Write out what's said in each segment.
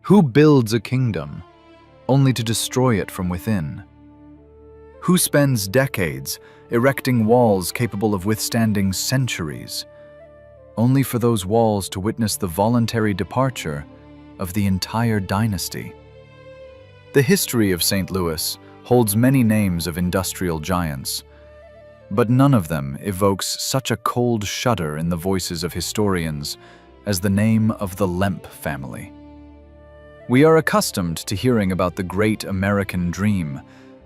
Who builds a kingdom only to destroy it from within? Who spends decades erecting walls capable of withstanding centuries, only for those walls to witness the voluntary departure of the entire dynasty? The history of St. Louis holds many names of industrial giants, but none of them evokes such a cold shudder in the voices of historians as the name of the Lemp family. We are accustomed to hearing about the great American dream,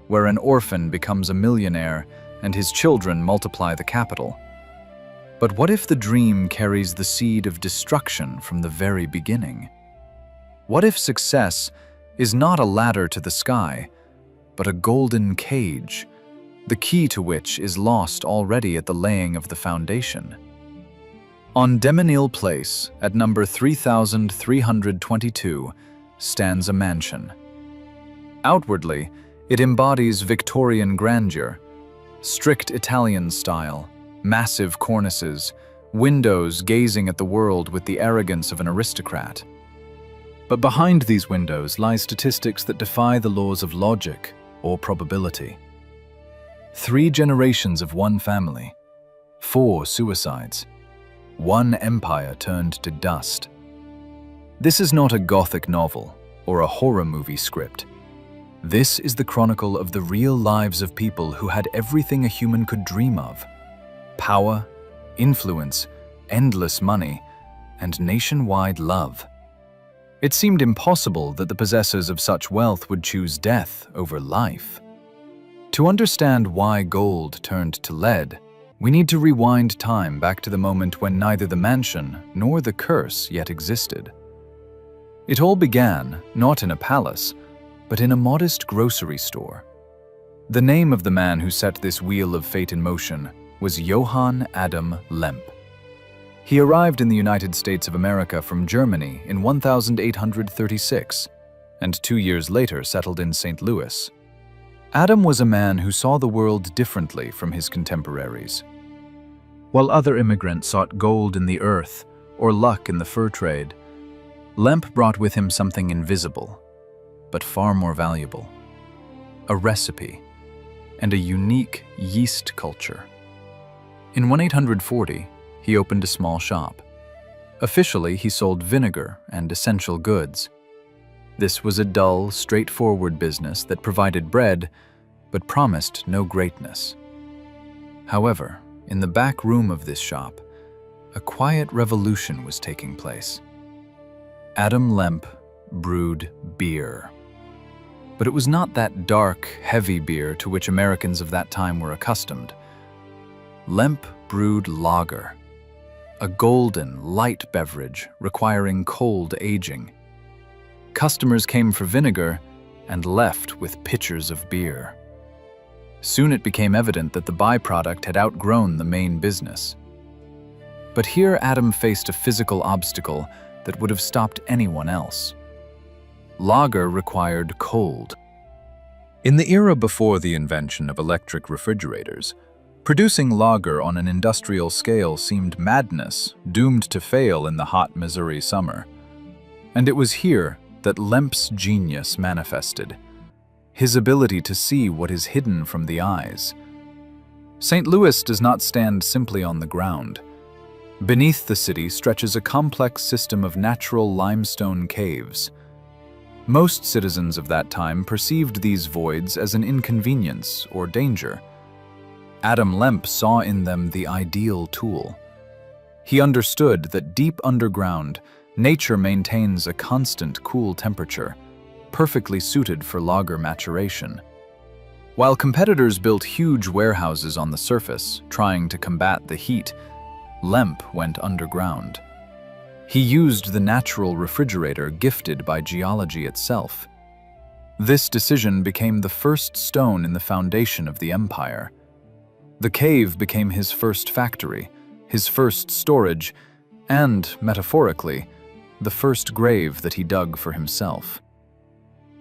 where an orphan becomes a millionaire and his children multiply the capital. But what if the dream carries the seed of destruction from the very beginning? What if success is not a ladder to the sky, but a golden cage, the key to which is lost already at the laying of the foundation? On Demenil Place, at number 3322, stands a mansion. Outwardly, it embodies Victorian grandeur, strict Italian style, massive cornices, windows gazing at the world with the arrogance of an aristocrat. But behind these windows lie statistics that defy the laws of logic or probability. 3 generations of one family, 4 suicides, 1 empire turned to dust. This is not a Gothic novel or a horror movie script. This is the chronicle of the real lives of people who had everything a human could dream of: power, influence, endless money, and nationwide love. It seemed impossible that the possessors of such wealth would choose death over life. To understand why gold turned to lead, we need to rewind time back to the moment when neither the mansion nor the curse yet existed. It all began not in a palace, but in a modest grocery store. The name of the man who set this wheel of fate in motion was Johann Adam Lemp. He arrived in the United States of America from Germany in 1836, and 2 years later settled in St. Louis. Adam was a man who saw the world differently from his contemporaries. While other immigrants sought gold in the earth or luck in the fur trade, Lemp brought with him something invisible, but far more valuable: a recipe and a unique yeast culture. In 1840, he opened a small shop. Officially, he sold vinegar and essential goods. This was a dull, straightforward business that provided bread, but promised no greatness. However, in the back room of this shop, a quiet revolution was taking place. Adam Lemp brewed beer. But it was not that dark, heavy beer to which Americans of that time were accustomed. Lemp brewed lager, a golden, light beverage requiring cold aging. Customers came for vinegar and left with pitchers of beer. Soon it became evident that the byproduct had outgrown the main business. But here Adam faced a physical obstacle that would have stopped anyone else. Lager required cold. In the era before the invention of electric refrigerators, producing lager on an industrial scale seemed madness, doomed to fail in the hot Missouri summer. And it was here that Lemp's genius manifested, his ability to see what is hidden from the eyes. St. Louis does not stand simply on the ground. Beneath the city stretches a complex system of natural limestone caves. Most citizens of that time perceived these voids as an inconvenience or danger. Adam Lemp saw in them the ideal tool. He understood that deep underground, nature maintains a constant cool temperature, perfectly suited for lager maturation. While competitors built huge warehouses on the surface, trying to combat the heat, Lemp went underground. He used the natural refrigerator gifted by geology itself. This decision became the first stone in the foundation of the empire. The cave became his first factory, his first storage, and, metaphorically, the first grave that he dug for himself.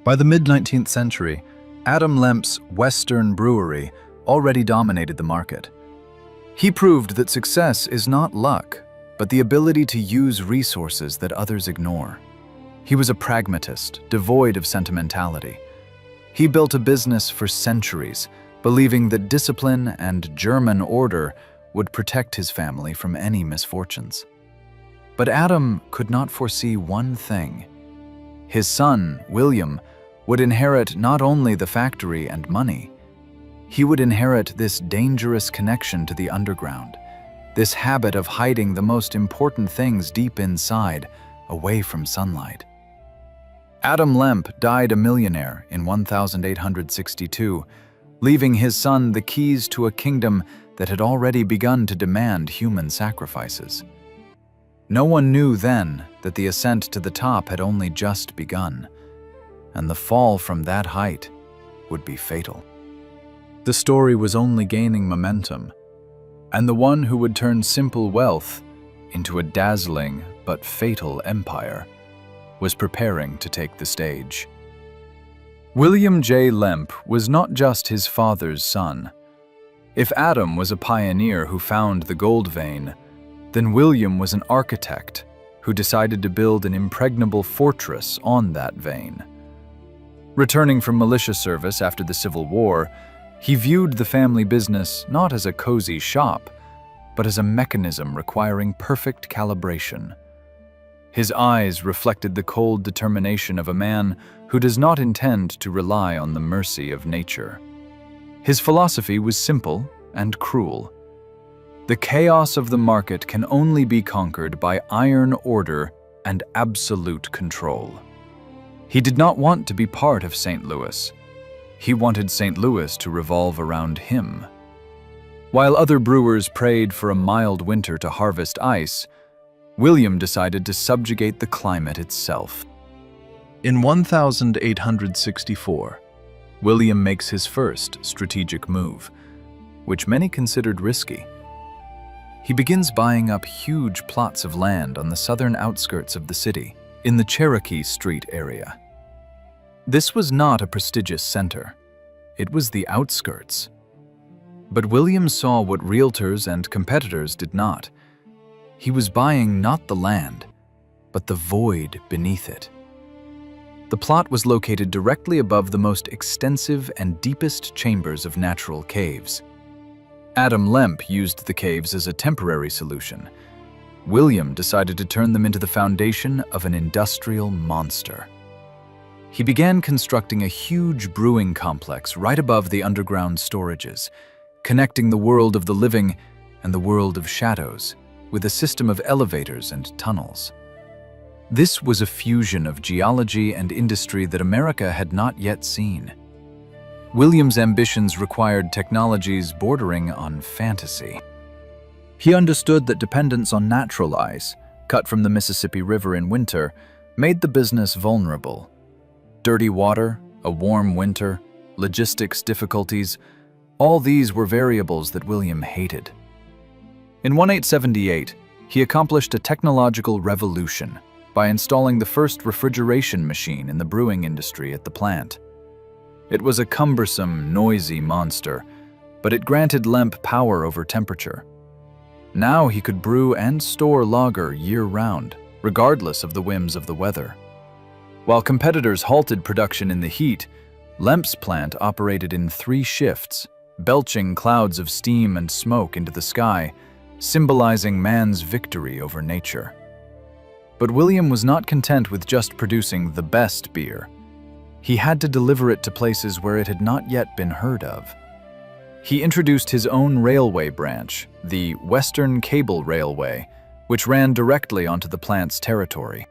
By the mid-19th century, Adam Lemp's Western Brewery already dominated the market. He proved that success is not luck, but the ability to use resources that others ignore. He was a pragmatist, devoid of sentimentality. He built a business for centuries, believing that discipline and German order would protect his family from any misfortunes. But Adam could not foresee one thing. His son, William, would inherit not only the factory and money, he would inherit this dangerous connection to the underground, this habit of hiding the most important things deep inside, away from sunlight. Adam Lemp died a millionaire in 1862, leaving his son the keys to a kingdom that had already begun to demand human sacrifices. No one knew then that the ascent to the top had only just begun, and the fall from that height would be fatal. The story was only gaining momentum, and the one who would turn simple wealth into a dazzling but fatal empire was preparing to take the stage. William J. Lemp was not just his father's son. If Adam was a pioneer who found the gold vein, then William was an architect who decided to build an impregnable fortress on that vein. Returning from militia service after the Civil War, he viewed the family business not as a cozy shop, but as a mechanism requiring perfect calibration. His eyes reflected the cold determination of a man who does not intend to rely on the mercy of nature. His philosophy was simple and cruel. The chaos of the market can only be conquered by iron order and absolute control. He did not want to be part of St. Louis. He wanted St. Louis to revolve around him. While other brewers prayed for a mild winter to harvest ice, William decided to subjugate the climate itself. In 1864, William makes his first strategic move, which many considered risky. He begins buying up huge plots of land on the southern outskirts of the city, in the Cherokee Street area. This was not a prestigious center. It was the outskirts. But William saw what realtors and competitors did not. He was buying not the land, but the void beneath it. The plot was located directly above the most extensive and deepest chambers of natural caves. Adam Lemp used the caves as a temporary solution. William decided to turn them into the foundation of an industrial monster. He began constructing a huge brewing complex right above the underground storages, connecting the world of the living and the world of shadows with a system of elevators and tunnels. This was a fusion of geology and industry that America had not yet seen. William's ambitions required technologies bordering on fantasy. He understood that dependence on natural ice, cut from the Mississippi River in winter, made the business vulnerable. Dirty water, a warm winter, logistics difficulties, all these were variables that William hated. In 1878, he accomplished a technological revolution by installing the first refrigeration machine in the brewing industry at the plant. It was a cumbersome, noisy monster, but it granted Lemp power over temperature. Now he could brew and store lager year-round, regardless of the whims of the weather. While competitors halted production in the heat, Lemp's plant operated in 3 shifts, belching clouds of steam and smoke into the sky, symbolizing man's victory over nature. But William was not content with just producing the best beer. He had to deliver it to places where it had not yet been heard of. He introduced his own railway branch, the Western Cable Railway, which ran directly onto the plant's territory.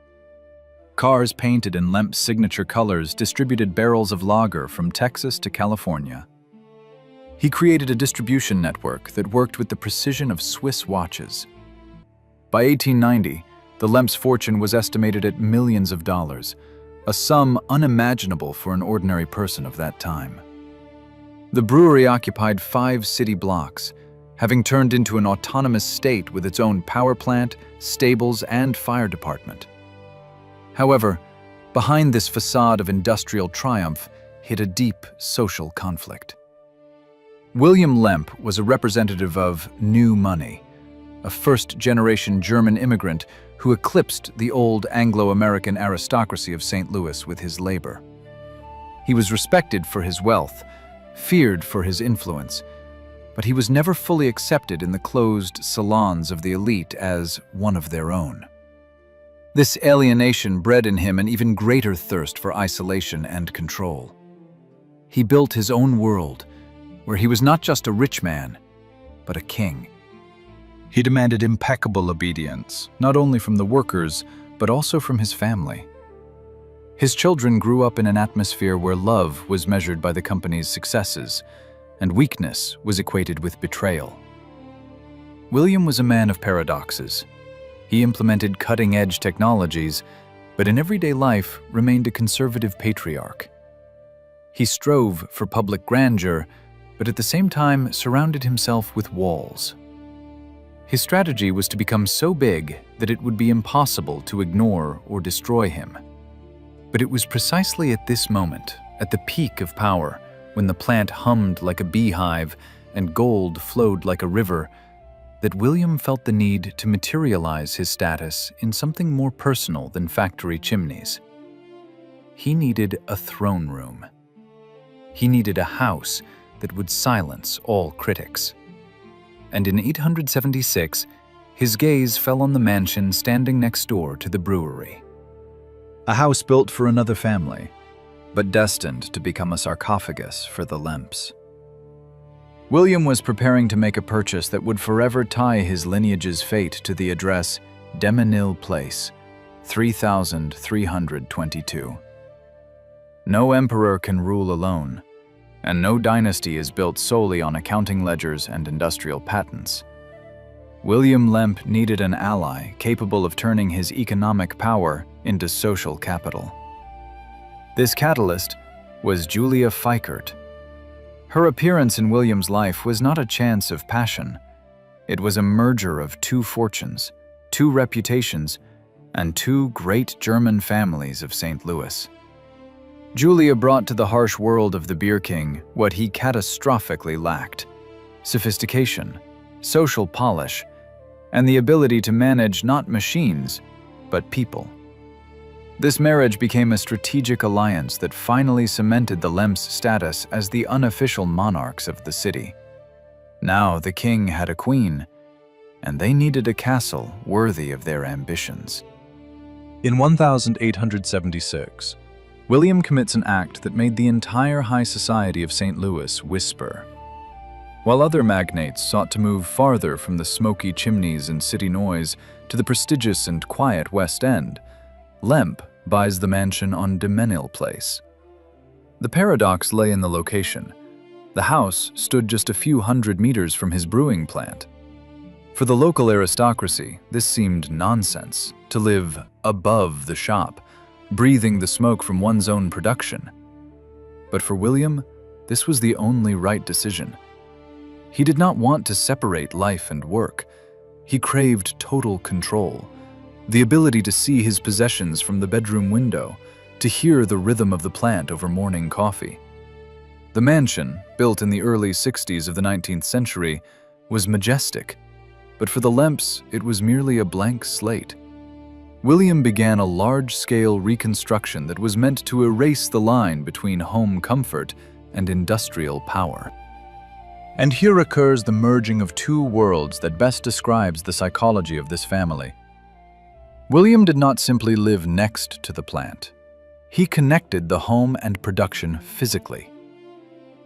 Cars painted in Lemp's signature colors distributed barrels of lager from Texas to California. He created a distribution network that worked with the precision of Swiss watches. By 1890, the Lemp's fortune was estimated at millions of dollars, a sum unimaginable for an ordinary person of that time. The brewery occupied 5 city blocks, having turned into an autonomous state with its own power plant, stables, and fire department. However, behind this facade of industrial triumph hid a deep social conflict. William Lemp was a representative of new money, a first-generation German immigrant who eclipsed the old Anglo-American aristocracy of St. Louis with his labor. He was respected for his wealth, feared for his influence, but he was never fully accepted in the closed salons of the elite as one of their own. This alienation bred in him an even greater thirst for isolation and control. He built his own world, where he was not just a rich man, but a king. He demanded impeccable obedience, not only from the workers, but also from his family. His children grew up in an atmosphere where love was measured by the company's successes, and weakness was equated with betrayal. William was a man of paradoxes. He implemented cutting-edge technologies, but in everyday life remained a conservative patriarch. He strove for public grandeur, but at the same time surrounded himself with walls. His strategy was to become so big that it would be impossible to ignore or destroy him. But it was precisely at this moment, at the peak of power, when the plant hummed like a beehive and gold flowed like a river, that William felt the need to materialize his status in something more personal than factory chimneys. He needed a throne room. He needed a house that would silence all critics. And in 876, his gaze fell on the mansion standing next door to the brewery. A house built for another family, but destined to become a sarcophagus for the Lemps. William was preparing to make a purchase that would forever tie his lineage's fate to the address Demenil Place, 3322. No emperor can rule alone, and no dynasty is built solely on accounting ledgers and industrial patents. William Lemp needed an ally capable of turning his economic power into social capital. This catalyst was Julia Fikert. Her appearance in William's life was not a chance of passion. It was a merger of two fortunes, two reputations, and two great German families of St. Louis. Julia brought to the harsh world of the beer king what he catastrophically lacked: sophistication, social polish, and the ability to manage not machines, but people. This marriage became a strategic alliance that finally cemented the Lemps' status as the unofficial monarchs of the city. Now the king had a queen, and they needed a castle worthy of their ambitions. In 1876, William commits an act that made the entire high society of St. Louis whisper. While other magnates sought to move farther from the smoky chimneys and city noise to the prestigious and quiet West End, Lemp buys the mansion on Demenil Place. The paradox lay in the location. The house stood just a few hundred meters from his brewing plant. For the local aristocracy, this seemed nonsense, to live above the shop, breathing the smoke from one's own production. But for William, this was the only right decision. He did not want to separate life and work. He craved total control, the ability to see his possessions from the bedroom window, to hear the rhythm of the plant over morning coffee. The mansion, built in the early 60s of the 19th century, was majestic, but for the Lemps, it was merely a blank slate. William began a large-scale reconstruction that was meant to erase the line between home comfort and industrial power. And here occurs the merging of two worlds that best describes the psychology of this family. William did not simply live next to the plant. He connected the home and production physically.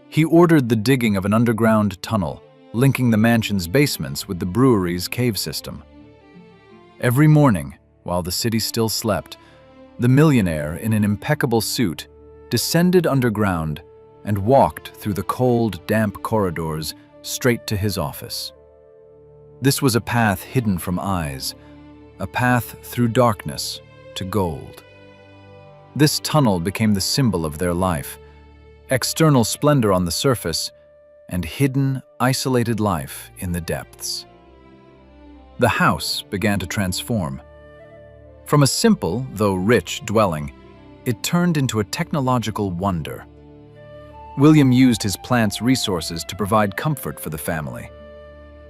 He ordered the digging of an underground tunnel, linking the mansion's basements with the brewery's cave system. Every morning, while the city still slept, the millionaire in an impeccable suit descended underground and walked through the cold, damp corridors straight to his office. This was a path hidden from eyes, a path through darkness to gold. This tunnel became the symbol of their life, external splendor on the surface and hidden, isolated life in the depths. The house began to transform. From a simple, though rich, dwelling, it turned into a technological wonder. William used his plant's resources to provide comfort for the family.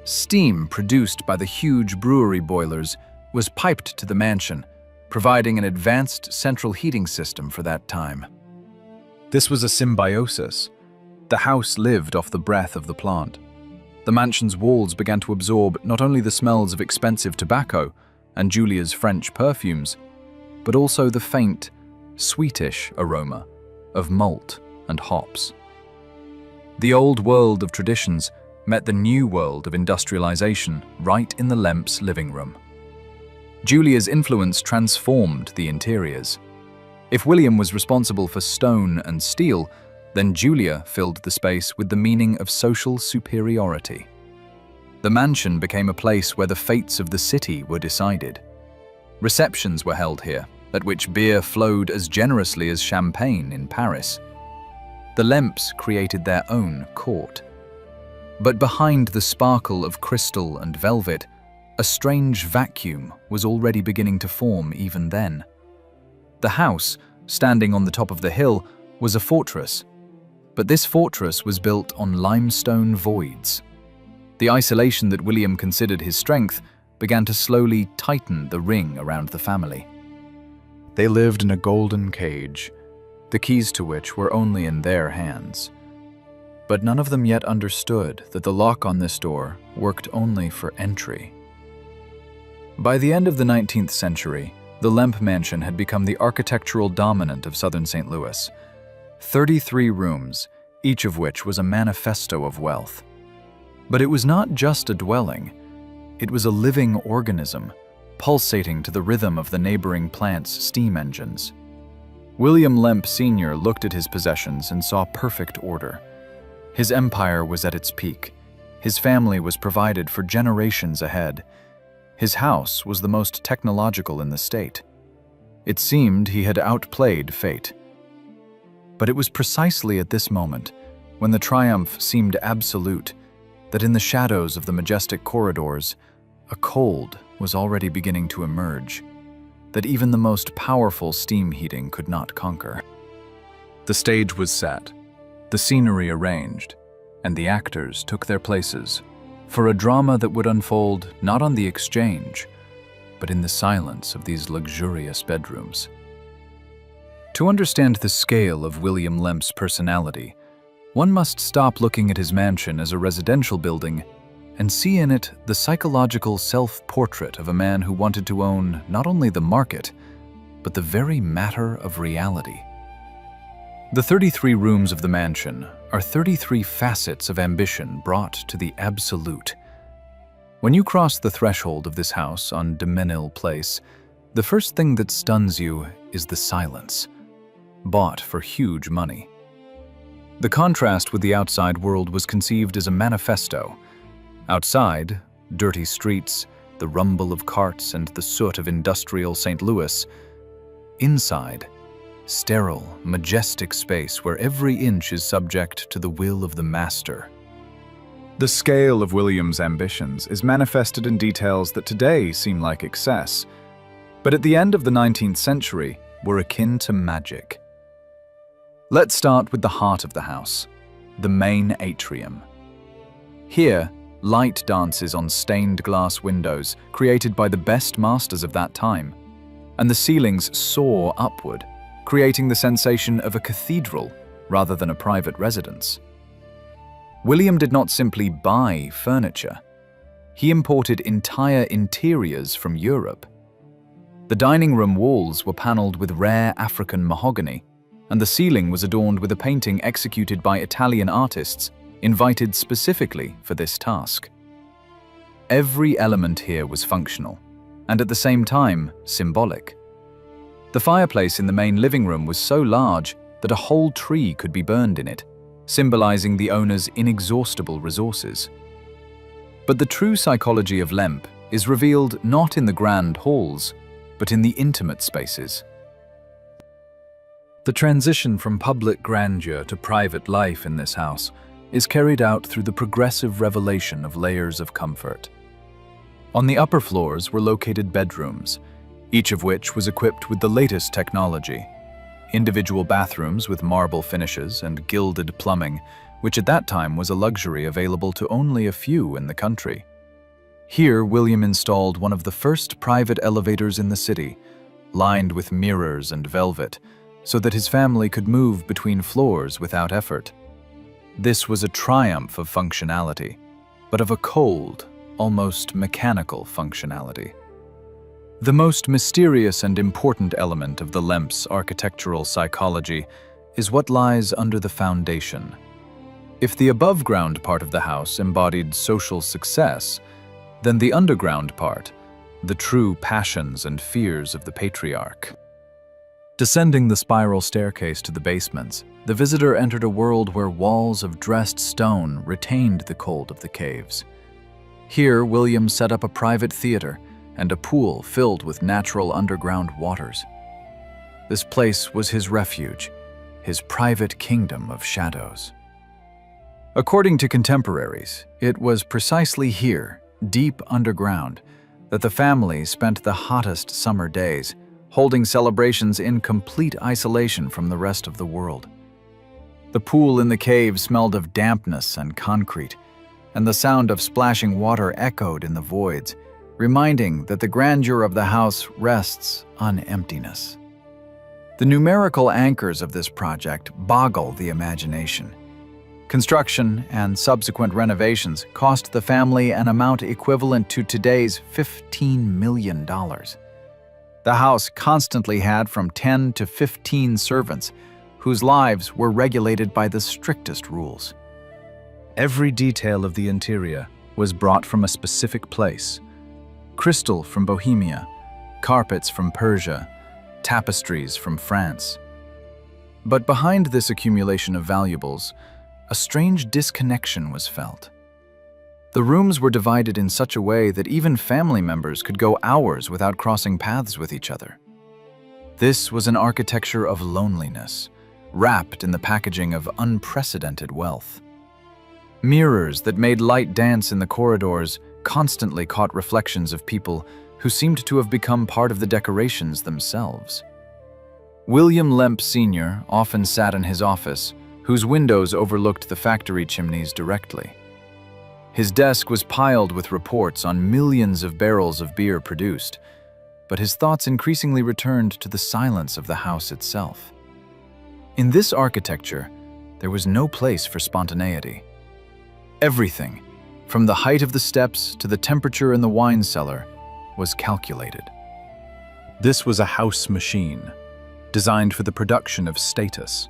Steam produced by the huge brewery boilers was piped to the mansion, providing an advanced central heating system for that time. This was a symbiosis. The house lived off the breath of the plant. The mansion's walls began to absorb not only the smells of expensive tobacco and Julia's French perfumes, but also the faint, sweetish aroma of malt and hops. The old world of traditions met the new world of industrialization right in the Lemp's living room. Julia's influence transformed the interiors. If William was responsible for stone and steel, then Julia filled the space with the meaning of social superiority. The mansion became a place where the fates of the city were decided. Receptions were held here, at which beer flowed as generously as champagne in Paris. The Lemps created their own court. But behind the sparkle of crystal and velvet, a strange vacuum was already beginning to form even then. The house, standing on the top of the hill, was a fortress. But this fortress was built on limestone voids. The isolation that William considered his strength began to slowly tighten the ring around the family. They lived in a golden cage, the keys to which were only in their hands. But none of them yet understood that the lock on this door worked only for entry. By the end of the 19th century, the Lemp mansion had become the architectural dominant of southern St. Louis. 33 rooms, each of which was a manifesto of wealth. But it was not just a dwelling. It was a living organism, pulsating to the rhythm of the neighboring plant's steam engines. William Lemp Sr. looked at his possessions and saw perfect order. His empire was at its peak. His family was provided for generations ahead. His house was the most technological in the state. It seemed he had outplayed fate. But it was precisely at this moment, when the triumph seemed absolute, that in the shadows of the majestic corridors, a cold was already beginning to emerge, that even the most powerful steam heating could not conquer. The stage was set, the scenery arranged, and the actors took their places for a drama that would unfold not on the exchange, but in the silence of these luxurious bedrooms. To understand the scale of William Lemp's personality, one must stop looking at his mansion as a residential building and see in it the psychological self-portrait of a man who wanted to own not only the market, but the very matter of reality. The 33 rooms of the mansion are 33 facets of ambition brought to the absolute. When you cross the threshold of this house on de Menil Place, the first thing that stuns you is the silence, bought for huge money. The contrast with the outside world was conceived as a manifesto. Outside, dirty streets, the rumble of carts, and the soot of industrial St. Louis. Inside, sterile, majestic space where every inch is subject to the will of the master. The scale of William's ambitions is manifested in details that today seem like excess, but at the end of the 19th century were akin to magic. Let's start with the heart of the house, the main atrium. Here, light dances on stained glass windows created by the best masters of that time, and the ceilings soar upward, creating the sensation of a cathedral rather than a private residence. William did not simply buy furniture. He imported entire interiors from Europe. The dining room walls were paneled with rare African mahogany, and the ceiling was adorned with a painting executed by Italian artists invited specifically for this task. Every element here was functional, and at the same time, symbolic. The fireplace in the main living room was so large that a whole tree could be burned in it, symbolizing the owner's inexhaustible resources. But the true psychology of Lemp is revealed not in the grand halls, but in the intimate spaces. The transition from public grandeur to private life in this house is carried out through the progressive revelation of layers of comfort. On the upper floors were located bedrooms, each of which was equipped with the latest technology. Individual bathrooms with marble finishes and gilded plumbing, which at that time was a luxury available to only a few in the country. Here, William installed one of the first private elevators in the city, lined with mirrors and velvet, so that his family could move between floors without effort. This was a triumph of functionality, but of a cold, almost mechanical functionality. The most mysterious and important element of the Lemp's architectural psychology is what lies under the foundation. If the above-ground part of the house embodied social success, then the underground part, the true passions and fears of the patriarch. Descending the spiral staircase to the basements, the visitor entered a world where walls of dressed stone retained the cold of the caves. Here, William set up a private theater and a pool filled with natural underground waters. This place was his refuge, his private kingdom of shadows. According to contemporaries, it was precisely here, deep underground, that the family spent the hottest summer days, holding celebrations in complete isolation from the rest of the world. The pool in the cave smelled of dampness and concrete, and the sound of splashing water echoed in the voids, reminding that the grandeur of the house rests on emptiness. The numerical anchors of this project boggle the imagination. Construction and subsequent renovations cost the family an amount equivalent to today's $15 million. The house constantly had from 10 to 15 servants, whose lives were regulated by the strictest rules. Every detail of the interior was brought from a specific place: crystal from Bohemia, carpets from Persia, tapestries from France. But behind this accumulation of valuables, a strange disconnection was felt. The rooms were divided in such a way that even family members could go hours without crossing paths with each other. This was an architecture of loneliness, wrapped in the packaging of unprecedented wealth. Mirrors that made light dance in the corridors constantly caught reflections of people who seemed to have become part of the decorations themselves. William Lemp Sr. often sat in his office, whose windows overlooked the factory chimneys directly. His desk was piled with reports on millions of barrels of beer produced, but his thoughts increasingly returned to the silence of the house itself. In this architecture, there was no place for spontaneity. Everything, from the height of the steps to the temperature in the wine cellar, was calculated. This was a house machine, designed for the production of status.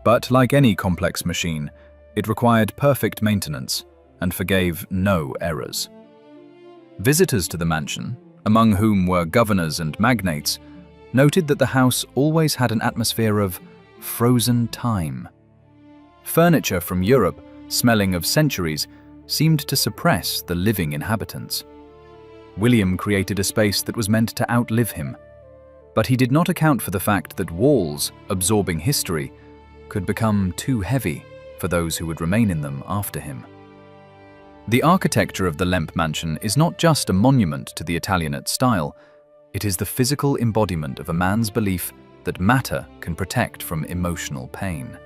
But like any complex machine, it required perfect maintenance and forgave no errors. Visitors to the mansion, among whom were governors and magnates, noted that the house always had an atmosphere of frozen time. Furniture from Europe, smelling of centuries, seemed to suppress the living inhabitants. William created a space that was meant to outlive him, but he did not account for the fact that walls, absorbing history, could become too heavy for those who would remain in them after him. The architecture of the Lemp mansion is not just a monument to the Italianate style, it is the physical embodiment of a man's belief that matter can protect from emotional pain.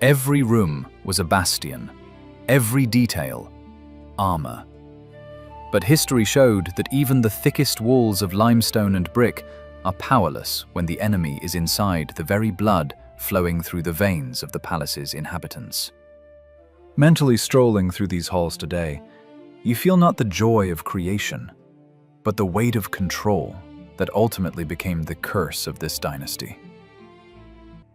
Every room was a bastion, every detail, armor. But history showed that even the thickest walls of limestone and brick are powerless when the enemy is inside the very blood flowing through the veins of the palace's inhabitants. Mentally strolling through these halls today, you feel not the joy of creation, but the weight of control that ultimately became the curse of this dynasty.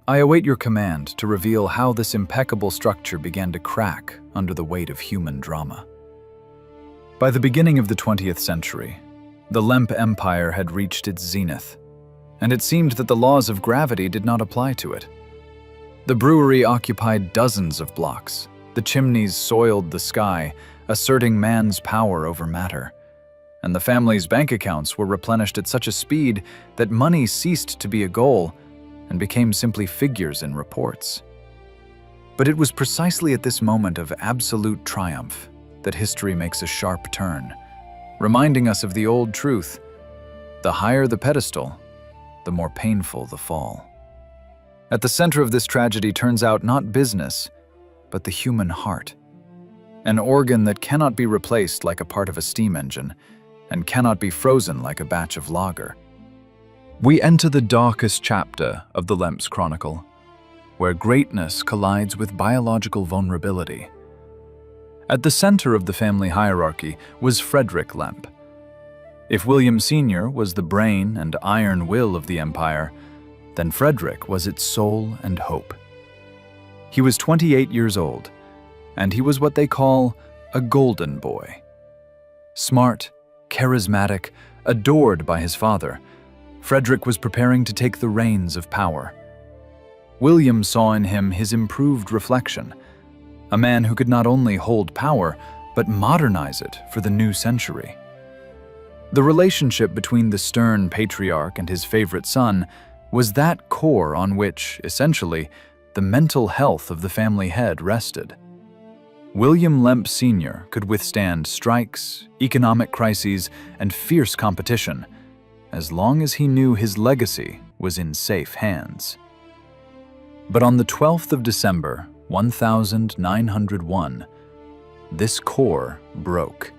I await your command to reveal how this impeccable structure began to crack under the weight of human drama. By the beginning of the 20th century, the Lemp Empire had reached its zenith, and it seemed that the laws of gravity did not apply to it. The brewery occupied dozens of blocks. The chimneys soiled the sky, asserting man's power over matter. And the family's bank accounts were replenished at such a speed that money ceased to be a goal and became simply figures in reports. But it was precisely at this moment of absolute triumph that history makes a sharp turn, reminding us of the old truth: the higher the pedestal, the more painful the fall. At the center of this tragedy turns out not business, but the human heart. an organ that cannot be replaced like a part of a steam engine, and cannot be frozen like a batch of lager. We enter the darkest chapter of the Lemp's chronicle, where greatness collides with biological vulnerability. At the center of the family hierarchy was Frederick Lemp. If William Sr. was the brain and iron will of the empire, then Frederick was its soul and hope. He was 28 years old, and he was what they call a golden boy. Smart, charismatic, adored by his father, Frederick was preparing to take the reins of power. William saw in him his improved reflection, a man who could not only hold power, but modernize it for the new century. The relationship between the stern patriarch and his favorite son was that core on which, essentially, the mental health of the family head rested. William Lemp Sr. could withstand strikes, economic crises, and fierce competition, as long as he knew his legacy was in safe hands. But on the 12th of December, 1901, this core broke.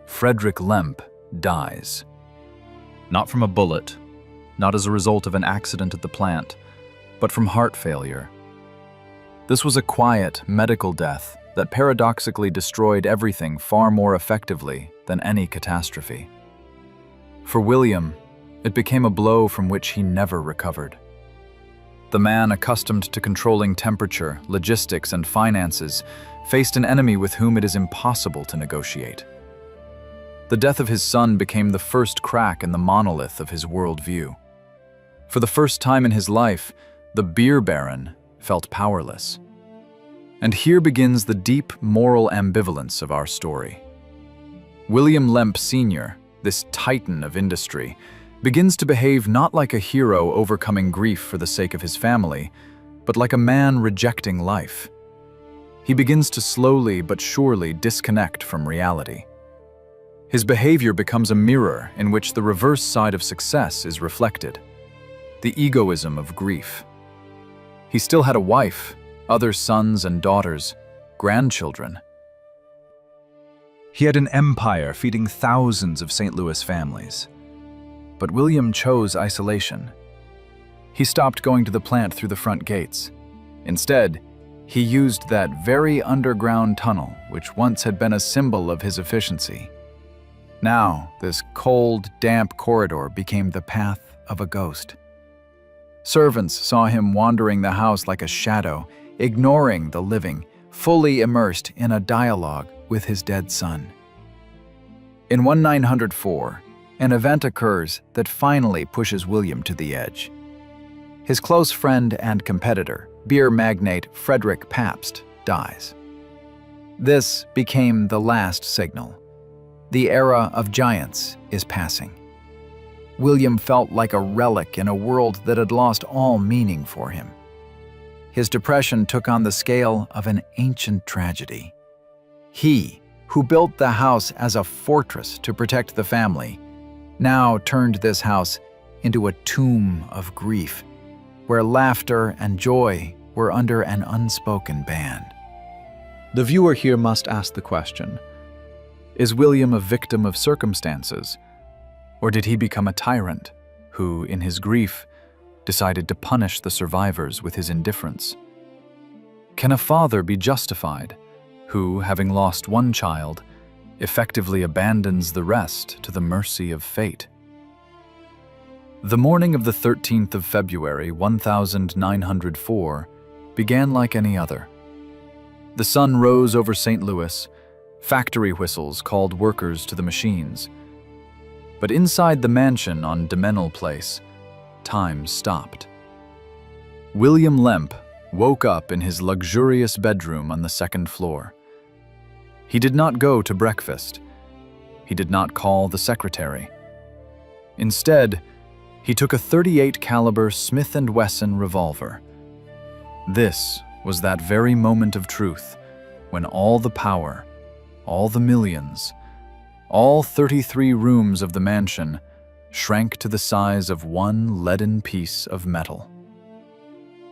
Frederick Lemp dies. Not from a bullet, not as a result of an accident at the plant, but from heart failure. This was a quiet, medical death that paradoxically destroyed everything far more effectively than any catastrophe. For William, it became a blow from which he never recovered. The man accustomed to controlling temperature, logistics, and finances faced an enemy with whom it is impossible to negotiate. The death of his son became the first crack in the monolith of his worldview. For the first time in his life, the beer baron felt powerless. And here begins the deep moral ambivalence of our story. William Lemp Sr., this titan of industry, begins to behave not like a hero overcoming grief for the sake of his family, but like a man rejecting life. He begins to slowly but surely disconnect from reality. His behavior becomes a mirror in which the reverse side of success is reflected: the egoism of grief. He still had a wife, other sons and daughters, grandchildren. He had an empire feeding thousands of St. Louis families. But William chose isolation. He stopped going to the plant through the front gates. Instead, he used that very underground tunnel which once had been a symbol of his efficiency. Now, this cold, damp corridor became the path of a ghost. Servants saw him wandering the house like a shadow, ignoring the living, fully immersed in a dialogue with his dead son. In 1904, an event occurs that finally pushes William to the edge. His close friend and competitor, beer magnate Frederick Pabst, dies. This became the last signal. The era of giants is passing. William felt like a relic in a world that had lost all meaning for him. His depression took on the scale of an ancient tragedy. He, who built the house as a fortress to protect the family, now turned this house into a tomb of grief, where laughter and joy were under an unspoken ban. The viewer here must ask the question: is William a victim of circumstances, or did he become a tyrant who, in his grief, decided to punish the survivors with his indifference? Can a father be justified who, having lost one child, effectively abandons the rest to the mercy of fate? The morning of the 13th of February, 1904, began like any other. The sun rose over St. Louis. Factory whistles called workers to the machines. But inside the mansion on Demenil Place, time stopped. William Lemp woke up in his luxurious bedroom on the second floor. He did not go to breakfast. He did not call the secretary. Instead, he took a .38 caliber Smith & Wesson revolver. This was that very moment of truth when all the power, all the millions, all 33 rooms of the mansion shrank to the size of one leaden piece of metal.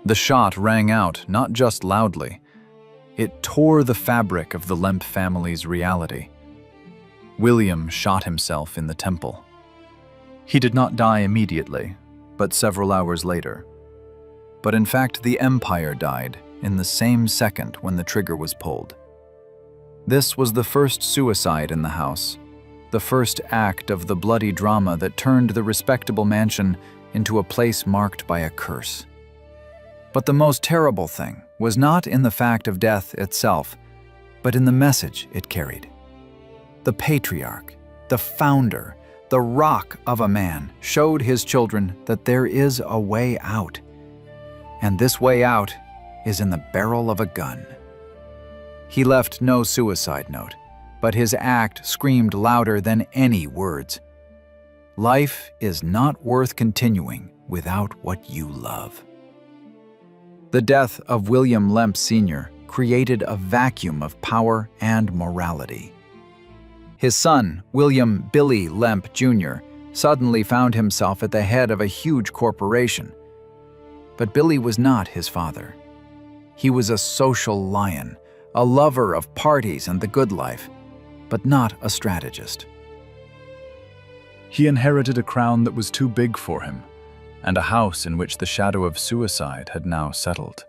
The shot rang out not just loudly, It tore the fabric of the Lemp family's reality. William shot himself in the temple. He did not die immediately, but several hours later. But in fact, the empire died in the same second when the trigger was pulled. This was the first suicide in the house, the first act of the bloody drama that turned the respectable mansion into a place marked by a curse. But the most terrible thing was not in the fact of death itself, but in the message it carried. The patriarch, the founder, the rock of a man showed his children that there is a way out. And this way out is in the barrel of a gun. He left no suicide note, but his act screamed louder than any words. Life is not worth continuing without what you love. The death of William Lemp Sr. created a vacuum of power and morality. His son, William "Billy" Lemp Jr., suddenly found himself at the head of a huge corporation. But Billy was not his father. He was a social lion, a lover of parties and the good life, but not a strategist. He inherited a crown that was too big for him, and a house in which the shadow of suicide had now settled.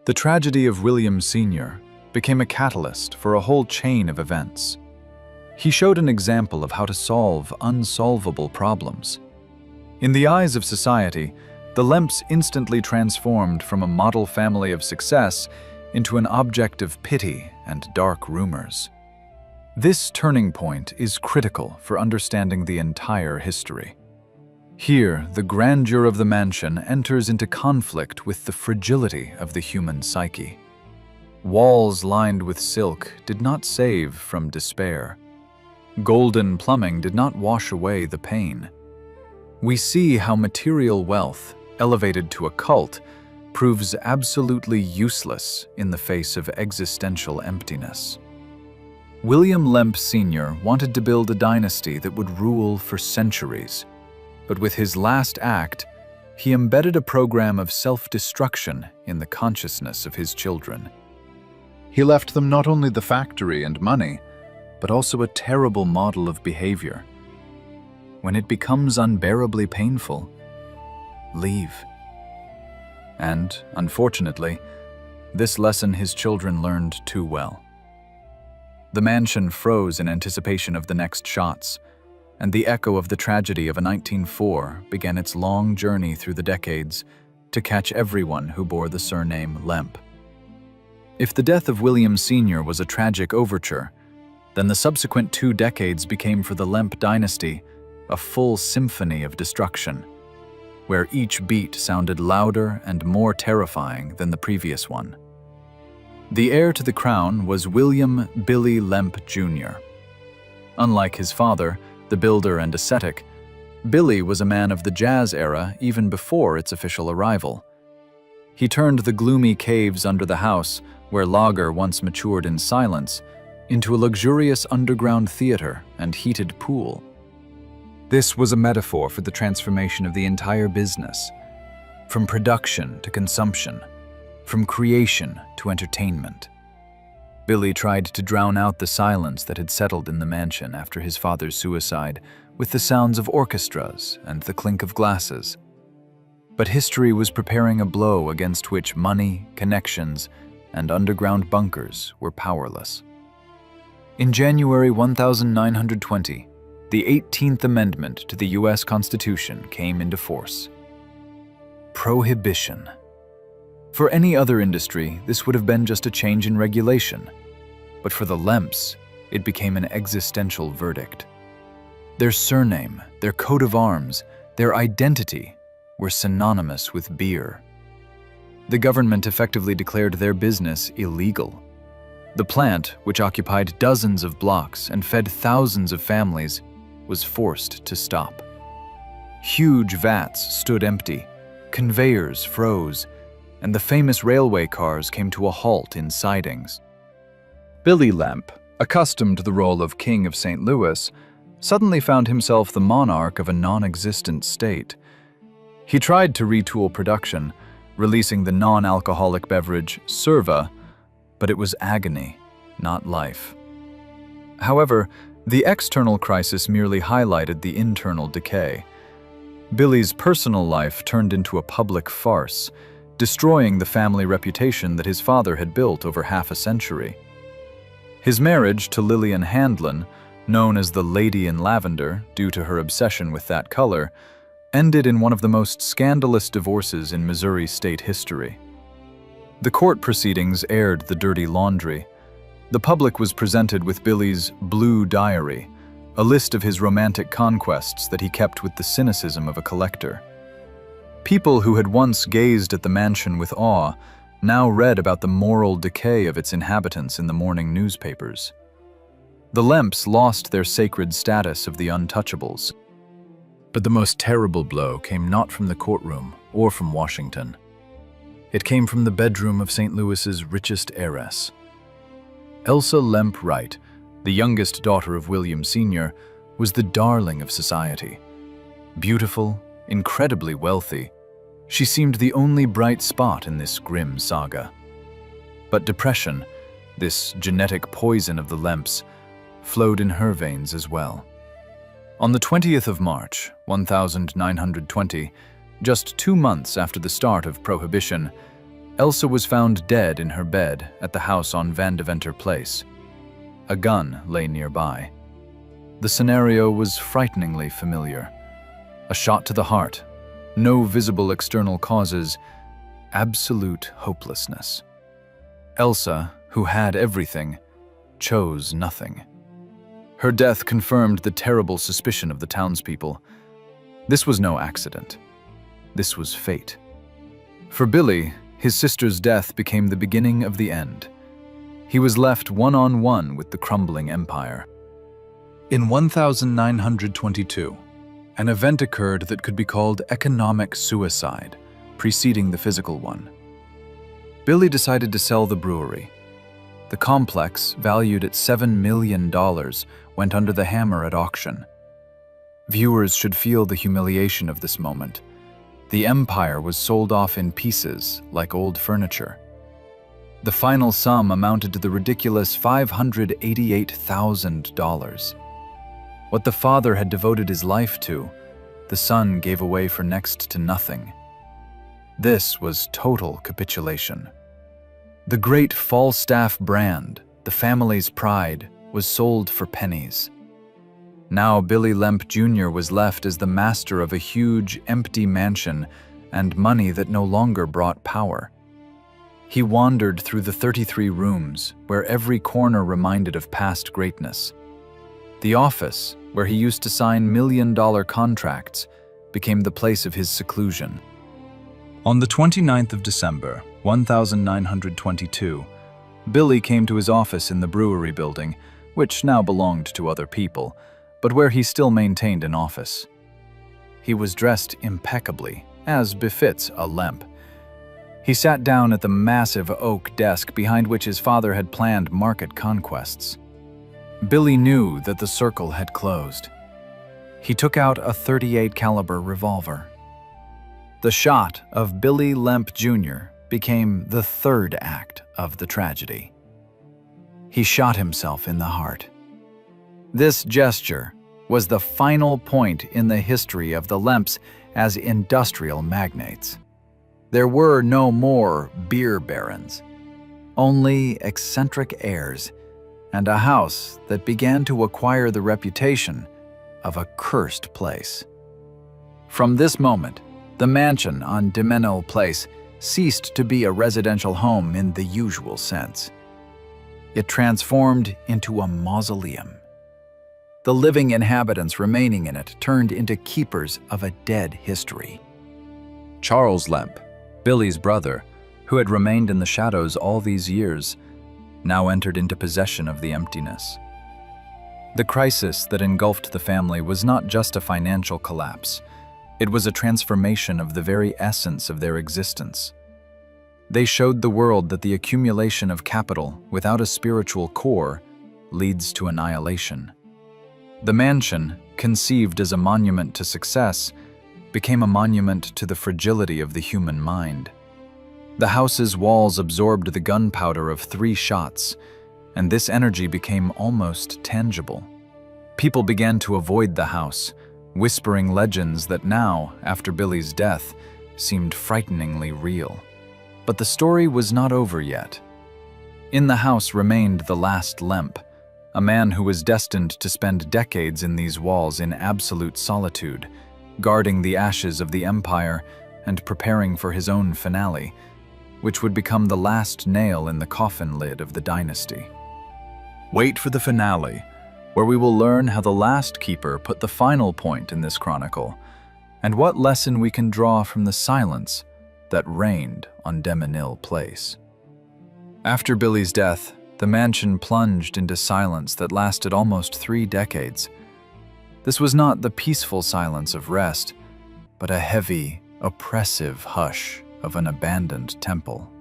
The tragedy of William Sr. became a catalyst for a whole chain of events. He showed an example of how to solve unsolvable problems. In the eyes of society, the Lemps instantly transformed from a model family of success into an object of pity and dark rumors. This turning point is critical for understanding the entire history. Here, the grandeur of the mansion enters into conflict with the fragility of the human psyche. Walls lined with silk did not save from despair. Golden plumbing did not wash away the pain. We see how material wealth, elevated to a cult, proves absolutely useless in the face of existential emptiness. William Lemp Sr. wanted to build a dynasty that would rule for centuries, but with his last act, he embedded a program of self-destruction in the consciousness of his children. He left them not only the factory and money, but also a terrible model of behavior. When it becomes unbearably painful, leave. And, unfortunately, this lesson his children learned too well. The mansion froze in anticipation of the next shots, and the echo of the tragedy of a 1904 began its long journey through the decades to catch everyone who bore the surname Lemp. If the death of William Sr. was a tragic overture, then the subsequent 2 decades became for the Lemp dynasty a full symphony of destruction, where each beat sounded louder and more terrifying than the previous one. The heir to the crown was William "Billy" Lemp Jr. Unlike his father, the builder and ascetic, Billy was a man of the jazz era even before its official arrival. He turned the gloomy caves under the house, where lager once matured in silence, into a luxurious underground theater and heated pool. This was a metaphor for the transformation of the entire business, from production to consumption, from creation to entertainment. Billy tried to drown out the silence that had settled in the mansion after his father's suicide with the sounds of orchestras and the clink of glasses. But history was preparing a blow against which money, connections, and underground bunkers were powerless. In January 1920, the 18th Amendment to the U.S. Constitution came into force. Prohibition. For any other industry, this would have been just a change in regulation. But for the Lemps, it became an existential verdict. Their surname, their coat of arms, their identity were synonymous with beer. The government effectively declared their business illegal. The plant, which occupied dozens of blocks and fed thousands of families, was forced to stop. Huge vats stood empty, conveyors froze, and the famous railway cars came to a halt in sidings. Billy Lemp, accustomed to the role of King of St. Louis, suddenly found himself the monarch of a non-existent state. He tried to retool production, releasing the non-alcoholic beverage Serva, but it was agony, not life. However, the external crisis merely highlighted the internal decay. Billy's personal life turned into a public farce, destroying the family reputation that his father had built over half a century. His marriage to Lillian Handlin, known as the Lady in Lavender due to her obsession with that color, ended in one of the most scandalous divorces in Missouri state history. The court proceedings aired the dirty laundry. The public was presented with Billy's Blue Diary, a list of his romantic conquests that he kept with the cynicism of a collector. People who had once gazed at the mansion with awe now read about the moral decay of its inhabitants in the morning newspapers. The Lemps lost their sacred status of the untouchables. But the most terrible blow came not from the courtroom or from Washington. It came from the bedroom of St. Louis's richest heiress. Elsa Lemp Wright, the youngest daughter of William Sr., was the darling of society. Beautiful, incredibly wealthy, she seemed the only bright spot in this grim saga. But depression, this genetic poison of the Lemps, flowed in her veins as well. On the 20th of March, 1920, just 2 months after the start of Prohibition, Elsa was found dead in her bed at the house on Vandeventer Place. A gun lay nearby. The scenario was frighteningly familiar. A shot to the heart, no visible external causes, absolute hopelessness. Elsa, who had everything, chose nothing. Her death confirmed the terrible suspicion of the townspeople. This was no accident. This was fate. For Billy, his sister's death became the beginning of the end. He was left one-on-one with the crumbling empire. In 1922, an event occurred that could be called economic suicide, preceding the physical one. Billy decided to sell the brewery. The complex, valued at $7 million, went under the hammer at auction. Viewers should feel the humiliation of this moment. The empire was sold off in pieces, like old furniture. The final sum amounted to the ridiculous $588,000. What the father had devoted his life to, the son gave away for next to nothing. This was total capitulation. The great Falstaff brand, the family's pride, was sold for pennies. Now Billy Lemp Jr. was left as the master of a huge, empty mansion and money that no longer brought power. He wandered through the 33 rooms, where every corner reminded of past greatness. The office, where he used to sign million-dollar contracts, became the place of his seclusion. On the 29th of December, 1922, Billy came to his office in the brewery building, which now belonged to other people, but where he still maintained an office. He was dressed impeccably, as befits a Lemp. He sat down at the massive oak desk behind which his father had planned market conquests. Billy knew that the circle had closed. He took out a .38 caliber revolver. The shot of Billy Lemp Jr. became the third act of the tragedy. He shot himself in the heart. This gesture was the final point in the history of the Lemps as industrial magnates. There were no more beer barons, only eccentric heirs, and a house that began to acquire the reputation of a cursed place. From this moment, the mansion on Dimeno Place ceased to be a residential home in the usual sense. It transformed into a mausoleum. The living inhabitants remaining in it turned into keepers of a dead history. Charles Lemp, Billy's brother, who had remained in the shadows all these years, now entered into possession of the emptiness. The crisis that engulfed the family was not just a financial collapse. It was a transformation of the very essence of their existence. They showed the world that the accumulation of capital without a spiritual core leads to annihilation. The mansion, conceived as a monument to success, became a monument to the fragility of the human mind. The house's walls absorbed the gunpowder of 3 shots, and this energy became almost tangible. People began to avoid the house, whispering legends that now, after Billy's death, seemed frighteningly real. But the story was not over yet. In the house remained the last Lemp, a man who was destined to spend decades in these walls in absolute solitude, guarding the ashes of the empire and preparing for his own finale, which would become the last nail in the coffin lid of the dynasty. Wait for the finale, where we will learn how the last keeper put the final point in this chronicle, and what lesson we can draw from the silence that reigned on Demenil Place. After Billy's death, the mansion plunged into silence that lasted almost 3 decades. This was not the peaceful silence of rest, but a heavy, oppressive hush of an abandoned temple.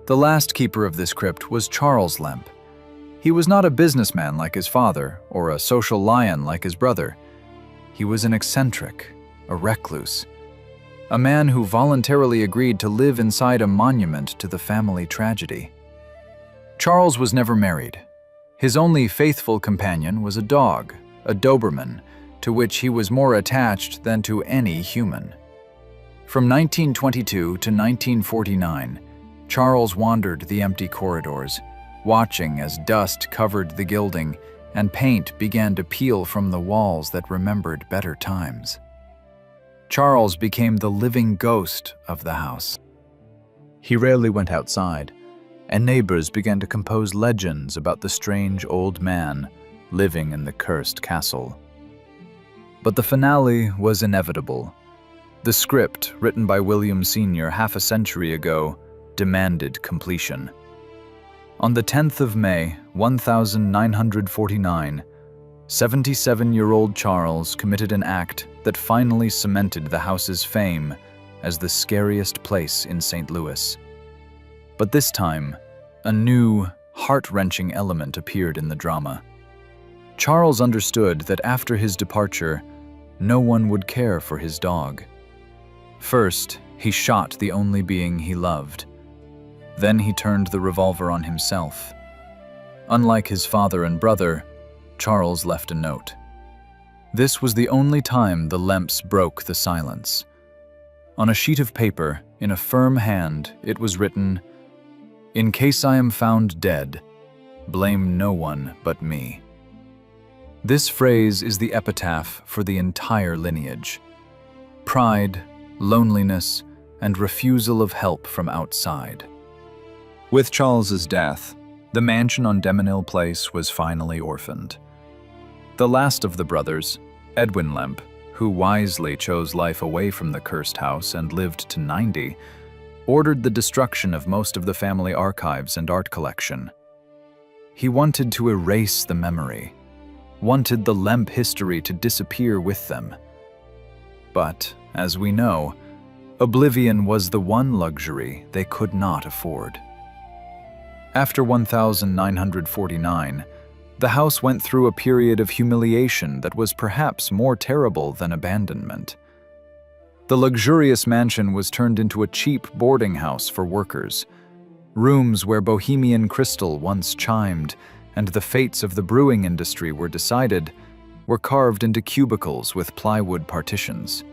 The last keeper of this crypt was Charles Lemp. He was not a businessman like his father, or a social lion like his brother. He was an eccentric, a recluse, a man who voluntarily agreed to live inside a monument to the family tragedy. Charles was never married. His only faithful companion was a dog, a Doberman, to which he was more attached than to any human. From 1922 to 1949, Charles wandered the empty corridors, watching as dust covered the gilding and paint began to peel from the walls that remembered better times. Charles became the living ghost of the house. He rarely went outside, and neighbors began to compose legends about the strange old man living in the cursed castle. But the finale was inevitable. The script, written by William Sr. half a century ago, demanded completion. On the 10th of May, 1949, 77-year-old Charles committed an act that finally cemented the house's fame as the scariest place in St. Louis. But this time, a new, heart-wrenching element appeared in the drama. Charles understood that after his departure, no one would care for his dog. First, he shot the only being he loved. Then he turned the revolver on himself. Unlike his father and brother, Charles left a note. This was the only time the Lemps broke the silence. On a sheet of paper, in a firm hand, it was written, "In case I am found dead, blame no one but me." This phrase is the epitaph for the entire lineage. Pride, loneliness, and refusal of help from outside. With Charles's death, the mansion on Demenil Place was finally orphaned. The last of the brothers, Edwin Lemp, who wisely chose life away from the cursed house and lived to 90, ordered the destruction of most of the family archives and art collection. He wanted to erase the memory, wanted the Lemp history to disappear with them. But, as we know, oblivion was the one luxury they could not afford. After 1949, the house went through a period of humiliation that was perhaps more terrible than abandonment. The luxurious mansion was turned into a cheap boarding house for workers. Rooms where Bohemian crystal once chimed and the fates of the brewing industry were decided were carved into cubicles with plywood partitions.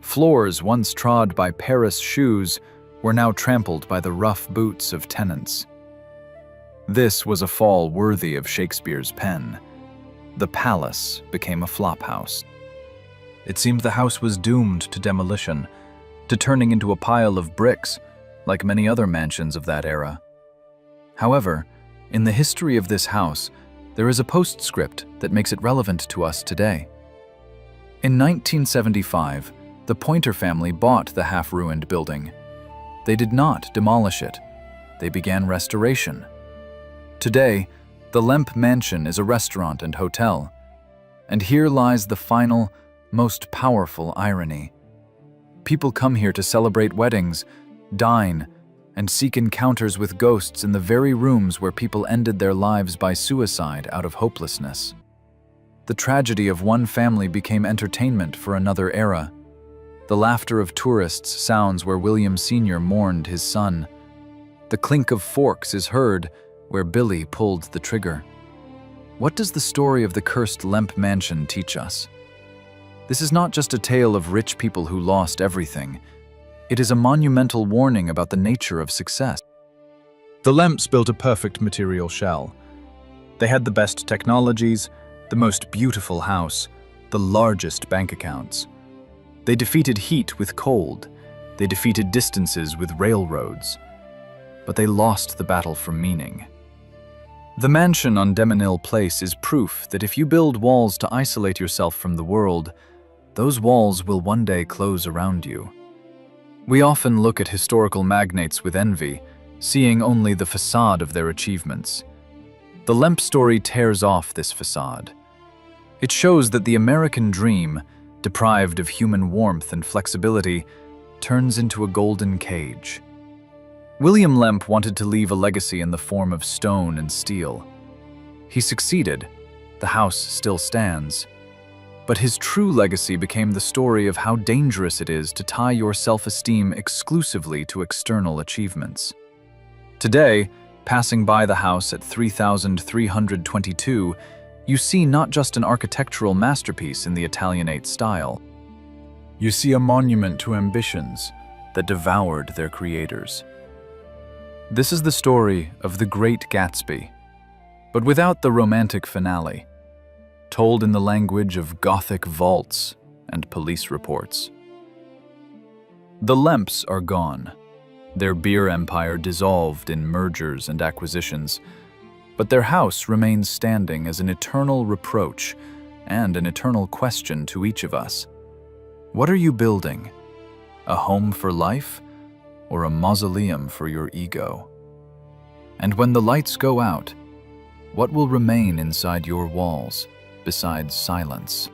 Floors once trod by Paris shoes were now trampled by the rough boots of tenants. This was a fall worthy of Shakespeare's pen. The palace became a flophouse. It seemed the house was doomed to demolition, to turning into a pile of bricks, like many other mansions of that era. However, in the history of this house, there is a postscript that makes it relevant to us today. In 1975, the Pointer family bought the half-ruined building. They did not demolish it. They began restoration. Today, the Lemp Mansion is a restaurant and hotel. And here lies the final, most powerful irony. People come here to celebrate weddings, dine, and seek encounters with ghosts in the very rooms where people ended their lives by suicide out of hopelessness. The tragedy of one family became entertainment for another era. The laughter of tourists sounds where William Sr. mourned his son. The clink of forks is heard where Billy pulled the trigger. What does the story of the cursed Lemp mansion teach us? This is not just a tale of rich people who lost everything. It is a monumental warning about the nature of success. The Lemps built a perfect material shell. They had the best technologies, the most beautiful house, the largest bank accounts. They defeated heat with cold. They defeated distances with railroads. But they lost the battle for meaning. The mansion on Demonil Place is proof that if you build walls to isolate yourself from the world, those walls will one day close around you. We often look at historical magnates with envy, seeing only the facade of their achievements. The Lemp story tears off this facade. It shows that the American dream, deprived of human warmth and flexibility, turns into a golden cage. William Lemp wanted to leave a legacy in the form of stone and steel. He succeeded. The house still stands. But his true legacy became the story of how dangerous it is to tie your self-esteem exclusively to external achievements. Today, passing by the house at 3322, you see not just an architectural masterpiece in the Italianate style. You see a monument to ambitions that devoured their creators. This is the story of the Great Gatsby, but without the romantic finale, told in the language of Gothic vaults and police reports. The Lemps are gone, their beer empire dissolved in mergers and acquisitions, but their house remains standing as an eternal reproach and an eternal question to each of us. What are you building? A home for life or a mausoleum for your ego? And when the lights go out, what will remain inside your walls besides silence?